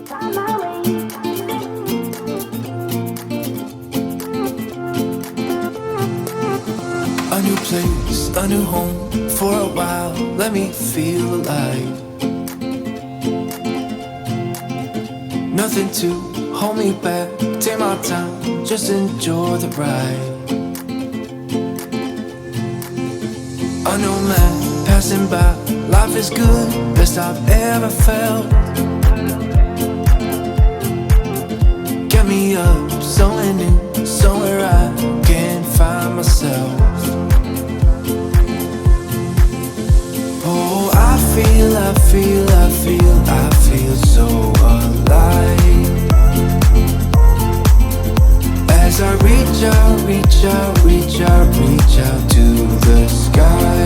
A new place, a new home. For a while, let me feel alive. Nothing to hold me back. Take my time, just enjoy the ride. A new man passing by. Life is good, best I've ever felt. Get me up, somewhere new, somewhere I can find myself. Oh, I feel so alive. As I reach out to the sky.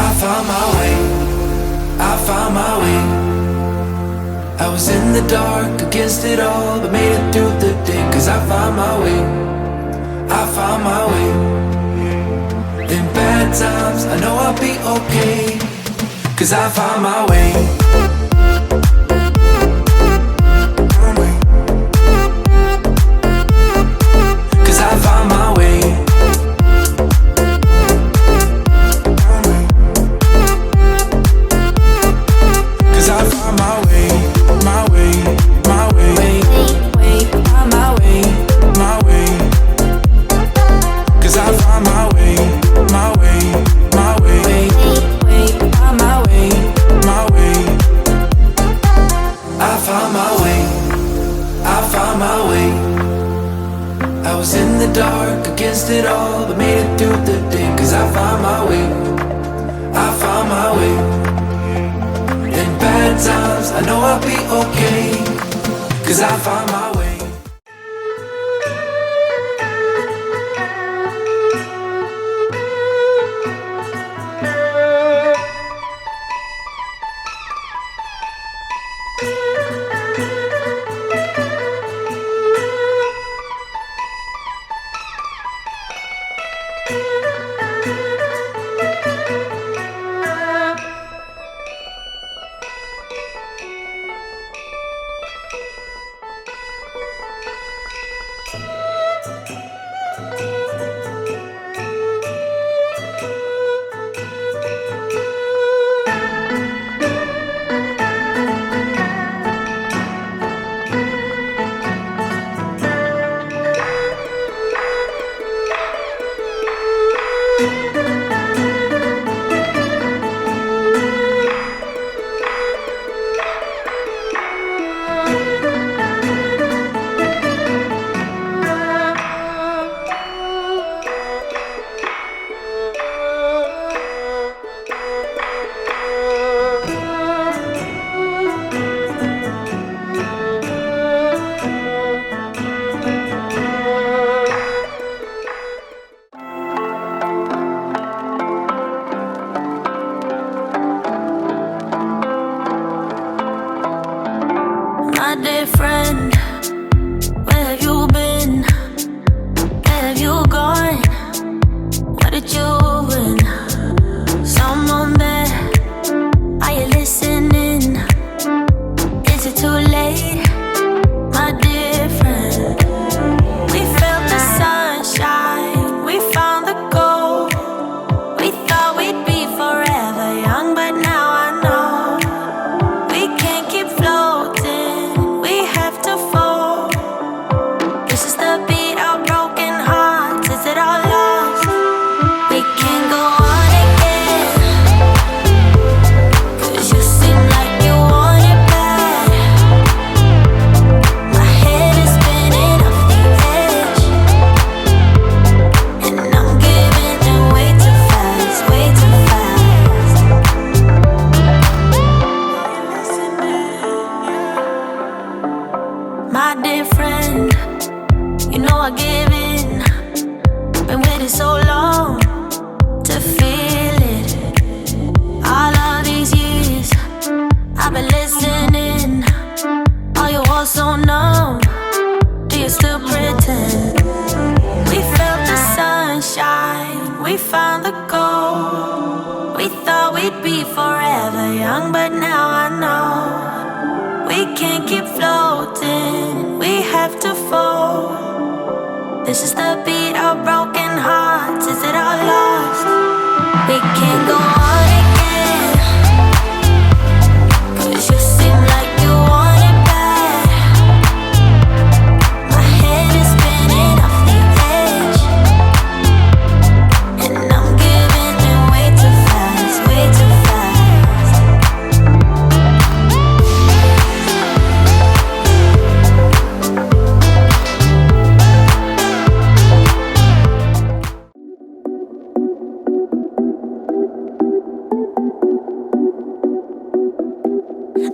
I found my way. I was in the dark against it all, but made it through the day. Cause I found my way. In bad times, I know I'll be okay. Cause I found my way. Cause I found my way. Cause I found my way. My way. My way. My way. My way. Cause I found my way. My way. My way. My way. My way. I found my way. I found my way. I was in the dark against it all, but made it through the day. Cause I found my way. I found my way. In bad times, I know I'll be okay. Cause I found my way. My dear friend, where have you been? Where have you gone? What did you win? Someone there, are you listening? Is it too late? My dear friend, we felt the sunshine, we found the gold. We thought we'd be forever young, but now I know we can't keep floating, we have to fall. This is the beat of broken hearts, is it all lost? We can't go on again, cause you seem like you want it bad. My head is spinning off the edge, and I'm giving in way too fast, way too fast. My dear friend, you know I give in. Been waiting so long to feel it. All of these years I've been listening. Are you all so numb? Do you still pretend? We felt the sunshine, we found the gold. We thought we'd be forever young, but now I know can't keep floating, we have to fall. This is the beat of broken hearts. Is it all lost? We can't go on again, 'cause you seem like you want it bad. My head is spinning off the edge, and I'm giving in way too fast, way too fast.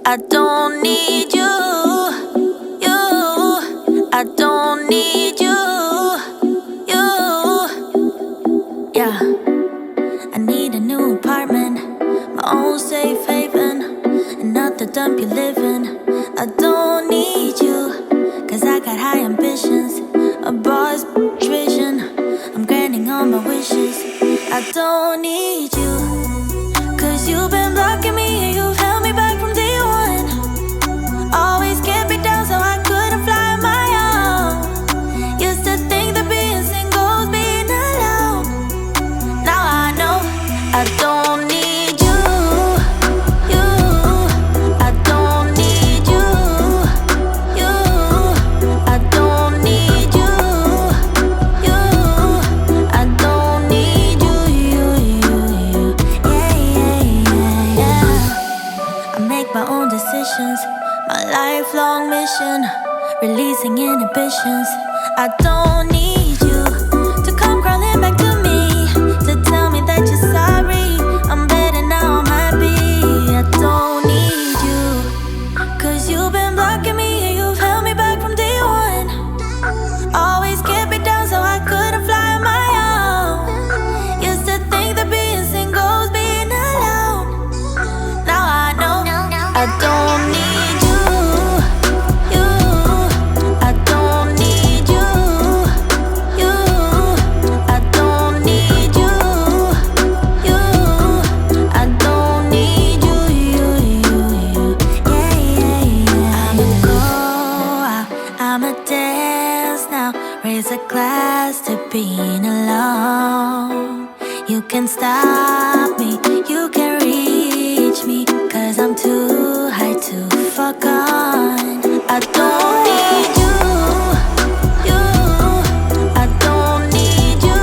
I don't need you, you. I don't need you, you. Yeah, I need a new apartment, my own safe haven, and not the dump you live in. I don't need you, 'cause I got high ambitions, a boss vision. I'm granting all my wishes. I don't need you, 'cause you've been blocking me and you've held me back from day one. Always kept me down so I couldn't fly on my own. Used to think that being single was being alone. Now I know I don't need you, you. I don't need you, you. I don't need you, you. I don't need you, you, you, you. Yeah, yeah, yeah, yeah. I make my own decisions, my lifelong mission, releasing inhibitions. I don't need you to come crawling back to me, to tell me that you're sorry. I'm better now, I'm happy. I don't need you, 'cause you've been blocking me and you've held me back from day one. Always kept me down so I couldn't fly on my own. Used to think that being single was being alone. Now I know I don't need you, you. I don't need you, you. I don't need you, you. I don't need you, you, you, you. Yeah, yeah, yeah. I'ma go out, I'ma dance now. Raise a glass to being alone. You can stop me, you can reach me, 'cause I'm too high to fuck on. I don't need you, you. I don't need you,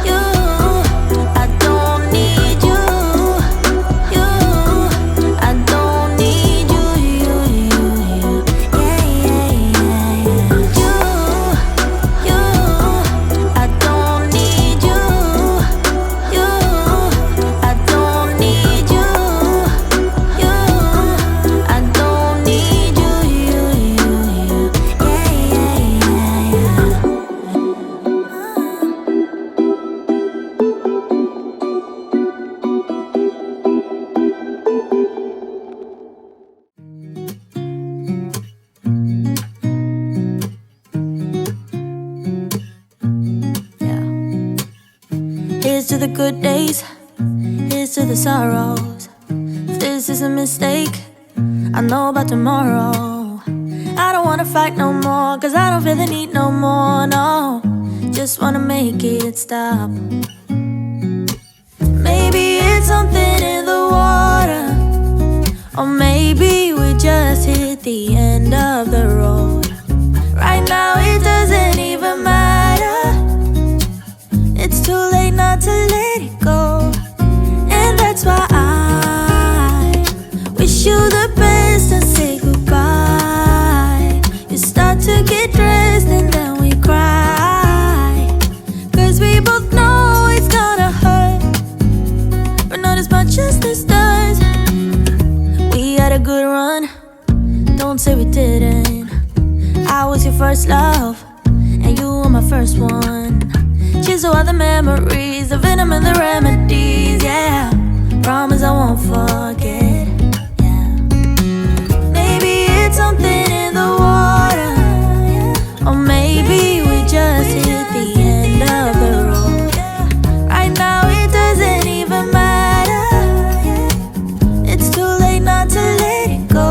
you. I don't need you, you. I don't need you, you, you, you. Yeah, yeah, yeah, yeah. You, I don't need you, you. I don't need you, you. I don't need you, you, you, you. Yeah, yeah, yeah, yeah. Yeah. Here's to the good days, here's to the sorrows. If this is a mistake, I know about tomorrow. I don't wanna fight no more, 'cause I don't feel the need no more, no. Just wanna make it stop. Maybe it's something in the water, or maybe we just hit the end of the road. Right now it doesn't even matter. It's too late not to let it go. And that's why I wish you the best and say goodbye. You start to get dressed and then we cry, 'cause we both know it's gonna hurt, but not as much as this does. We had a good run, don't say we didn't. I was your first love, and you were my first one. Chisel all the memories, the venom and the remedies, yeah. Promise I won't forget, yeah. Maybe it's something in the water, or maybe we just hit the end of the road. Right now it doesn't even matter. It's too late not to let it go.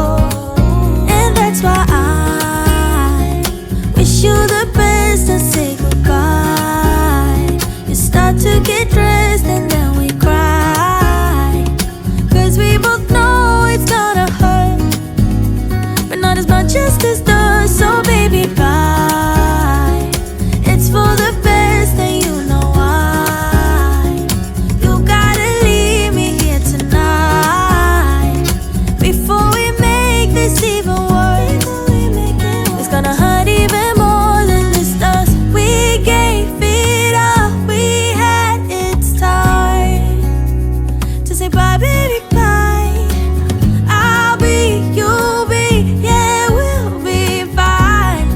it's even worse, it's gonna hurt even more than just us. We gave it all we had. It's time to say bye, baby, bye. I'll be, you'll be, yeah, we'll be fine.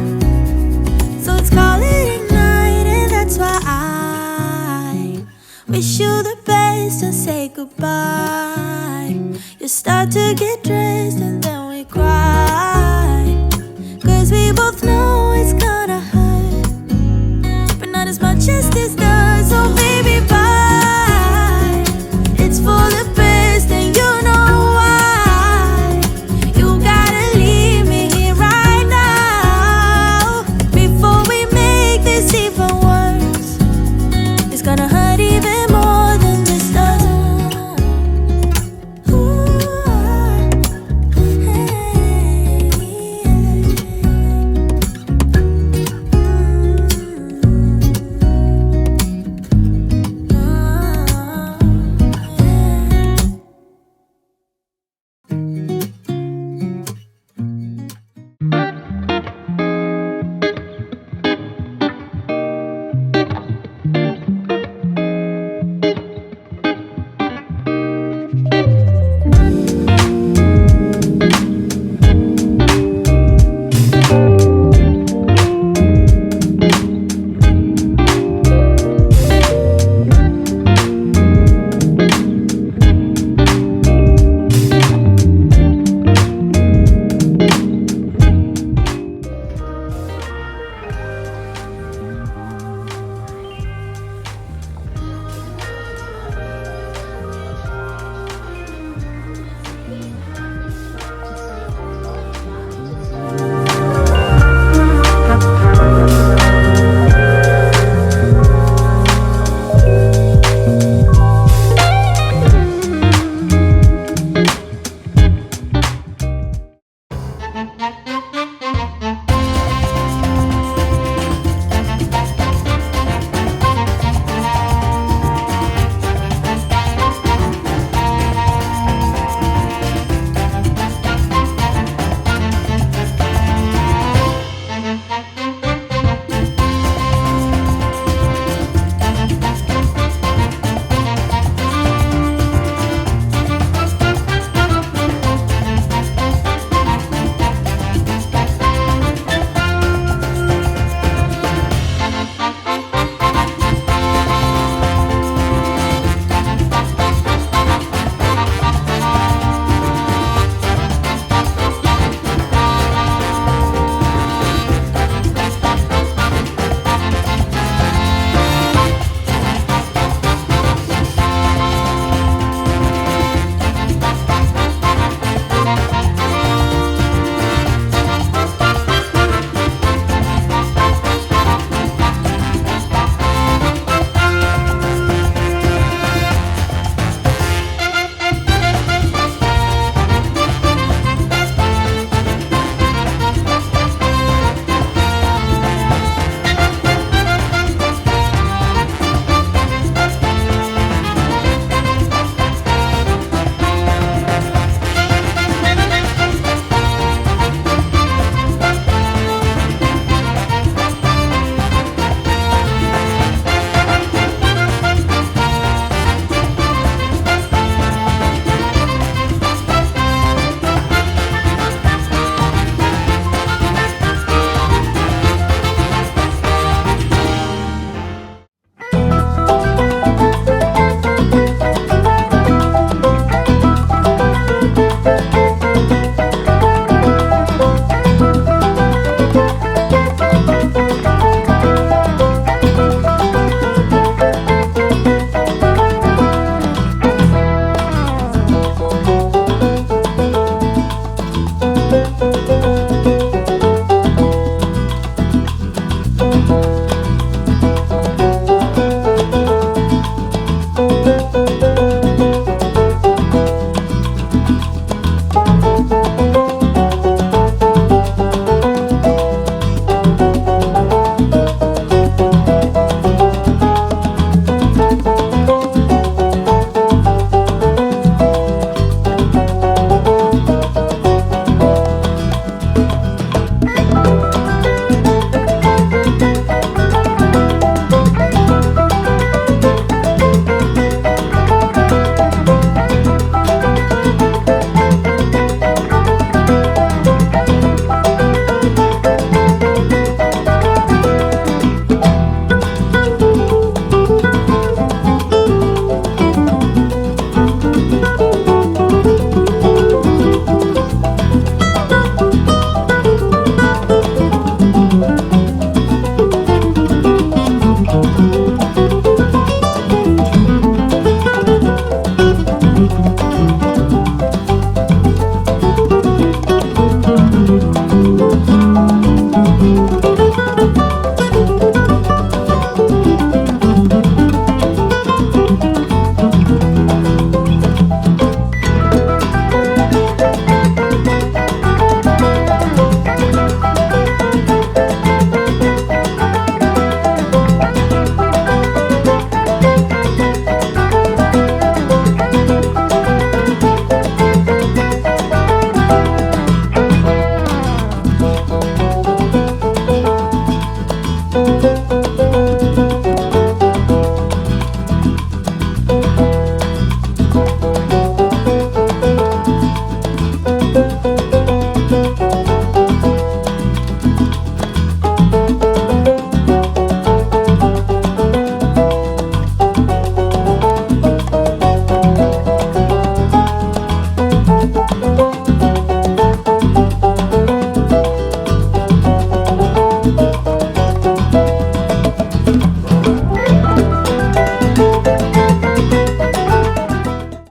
So let's call it a night, and that's why I wish you the best and say goodbye. You start to get dressed and